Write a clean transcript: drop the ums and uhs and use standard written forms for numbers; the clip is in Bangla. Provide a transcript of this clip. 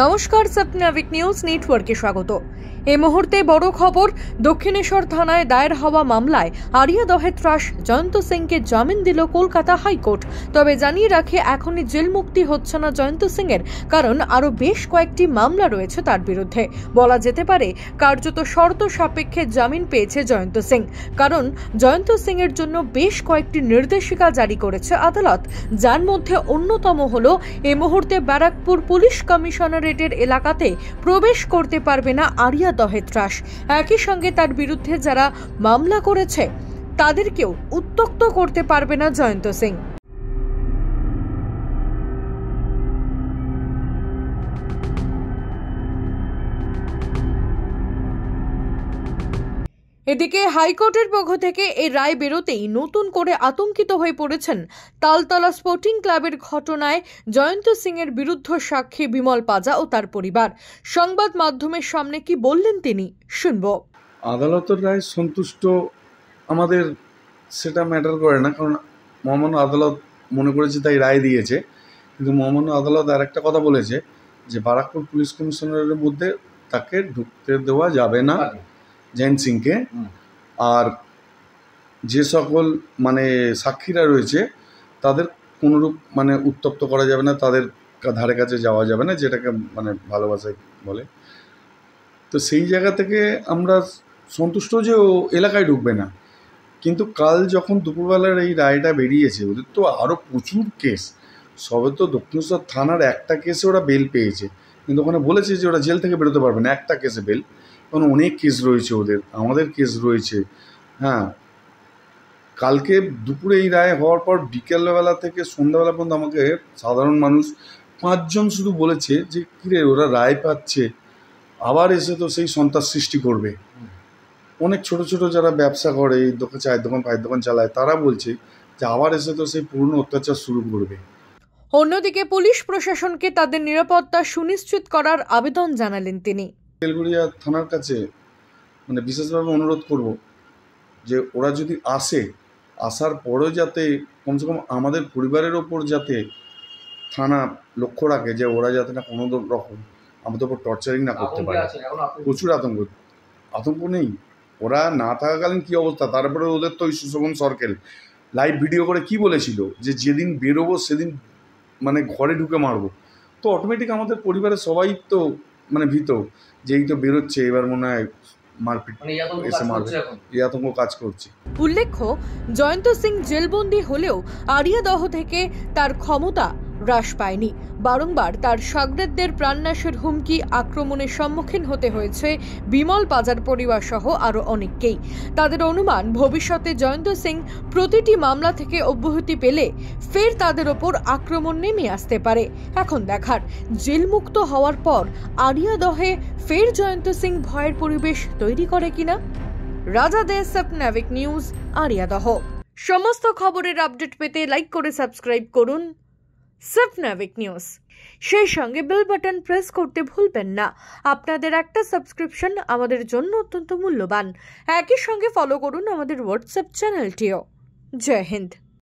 নমস্কার, স্বপ্নাবিক নিউজ নেটওয়ার্কে স্বাগত। এই মুহূর্তে বড় খবর, দক্ষিণেশ্বর থানায় দায়ের হওয়া মামলায় আরিয়া দহে ত্রাস জয়ন্ত সিংকে জামিন দিল কলকাতা হাইকোর্ট। তবে জানিয়ে রাখে, এখনই জেল মুক্তি হচ্ছে না জয়ন্ত সিং এর, কারণ আরো বেশ কয়েকটি মামলা রয়েছে তার বিরুদ্ধে। বলা যেতে পারে কার্যত শর্ত সাপেক্ষে জামিন পেয়েছে জয়ন্ত সিং, কারণ জয়ন্ত সিং এর জন্য বেশ কয়েকটি নির্দেশিকা জারি করেছে আদালত, যার মধ্যে অন্যতম হল এই মুহূর্তে ব্যারাকপুর পুলিশ কমিশনারেটের এলাকাতে প্রবেশ করতে পারবে না আরিয়া দহে ত্রাস। একই সঙ্গে তার বিরুদ্ধে যারা মামলা করেছে তাদেরকেও উত্ত্যক্ত করতে পারবে না জয়ন্ত সিং। এদিকে হাইকোর্টের পক্ষ থেকে এই রায় বেরোতেই নতুন করে আতঙ্কিত হয়ে পড়েছেন তালতলা স্পোর্টিং ক্লাবের ঘটনায় জয়ন্ত সিং এর বিরুদ্ধ সাক্ষী বিমল পাজা ও তার পরিবার। সংবাদ মাধ্যমের সামনে কি বললেন তিনি, শুনব। আদালতের রায় সন্তুষ্ট আমাদের সেটা ম্যাটার করে না, কারণ মহামান্য আদালত মনে করেছে তাই রায় দিয়েছে। কিন্তু মহামান্য আদালত আর একটা কথা বলেছে যে বারাকপুর পুলিশ কমিশনারের মধ্যে তাকে ঢুকতে দেওয়া যাবে না জয়ন্ত সিংকে, আর যে সকল সাক্ষীরা রয়েছে তাদের কোনোরূপ উত্তপ্ত করা যাবে না, তাদের ধারে কাছে যাওয়া যাবে না, যেটাকে ভালোবাসায় বলে। তো সেই জায়গা থেকে আমরা সন্তুষ্ট যে ও এলাকায় ঢুকবে না। কিন্তু কাল যখন দুপুরবেলার এই রায়টা বেরিয়েছে, ওদের তো আরও প্রচুর কেস, সবে তো দক্ষিণেশ্বর থানার একটা কেসে ওরা বেল পেয়েছে, কিন্তু ওখানে বলেছে যে ওরা জেল থেকে বেরোতে পারবে না, একটা কেসে বেল। কারণ অনেক কেস রয়েছে ওদের, আমাদের কেস রয়েছে। হ্যাঁ, কালকে দুপুরে এই রায় হওয়ার পর বিকেলবেলা থেকে সন্ধ্যাবেলা পর্যন্ত আমাকে সাধারণ মানুষ 5 জন শুধু বলেছে যে কিরে ওরা রায় পাচ্ছে, আবার এসে তো সেই সন্ত্রাস সৃষ্টি করবে। অনেক ছোট ছোট যারা ব্যবসা করে, এই দোকান চায়ের দোকান পায়ের দোকান চালায়, তারা বলছে যে আবার এসে তো সেই পুরনো অত্যাচার শুরু করবে। অন্যদিকে পুলিশ প্রশাসনকে তাদের নিরাপত্তা সুনিশ্চিত করার আবেদন জানালেন তিনি। বেলগুড়িয়া থানার কাছে বিশেষভাবে অনুরোধ করব যে ওরা যদি আসার পরেও যাতে কমসে কম আমাদের পরিবারের ওপর যাতে থানা লক্ষ্য রাখে যে ওরা যাতে না কোনো রকম আমাদের ওপর টর্চারিং না করতে পারে। প্রচুর আতঙ্ক নেই, ওরা না থাকাকালীন কী অবস্থা, তারপরে ওদের তো ওই সুশোভন সরকেল লাইভ ভিডিও করে কি বলেছিল যে যেদিন বেরোবো সেদিন ঘরে ঢুকে মারবো। তো অটোমেটিক আমাদের পরিবারের সবাই তো ভীত যে এই তো বেরোচ্ছে, এবার মনে হয় মারপিট এসে মারবে, এই আতঙ্ক কাজ করছে। উল্লেখ্য, জয়ন্ত সিং জেলবন্দি হলেও আরিয়া দহ থেকে তার ক্ষমতা হ্রাস পায়নি। বারংবার তার সাগরেদদের প্রাণনাশের হুমকি, আক্রমণের সম্মুখীন হতে হয়েছে বিমল পাজার পরিবার সহ আরো অনেককেই। তাদের অনুমান, ভবিষ্যতে জয়ন্ত সিং প্রতিটি মামলা থেকে অব্যাহতি পেলে ফের তাদের ওপর আক্রমণ নেমে আসতে পারে। এখন দেখার, জেলমুক্ত হওয়ার পর আরিয়া দহে ফের জয়ন্ত সিং ভয়ের পরিবেশ তৈরি করে কিনা। রাজা দে, স্বপ্নাবিক নিউজ, আরিয়া দহ। সমস্ত খবরের আপডেট পেতে লাইক করে সাবস্ক্রাইব করুন স্বপ্নাবিক নিউজ। সেই সঙ্গে বেল বাটন প্রেস করতে ভুলবেন না। আপনাদের একটা সাবস্ক্রিপশন আমাদের জন্য অত্যন্ত মূল্যবান। একই সঙ্গে ফলো করুন আমাদের হোয়াটসঅ্যাপ চ্যানেলটিও। জয় হিন্দ।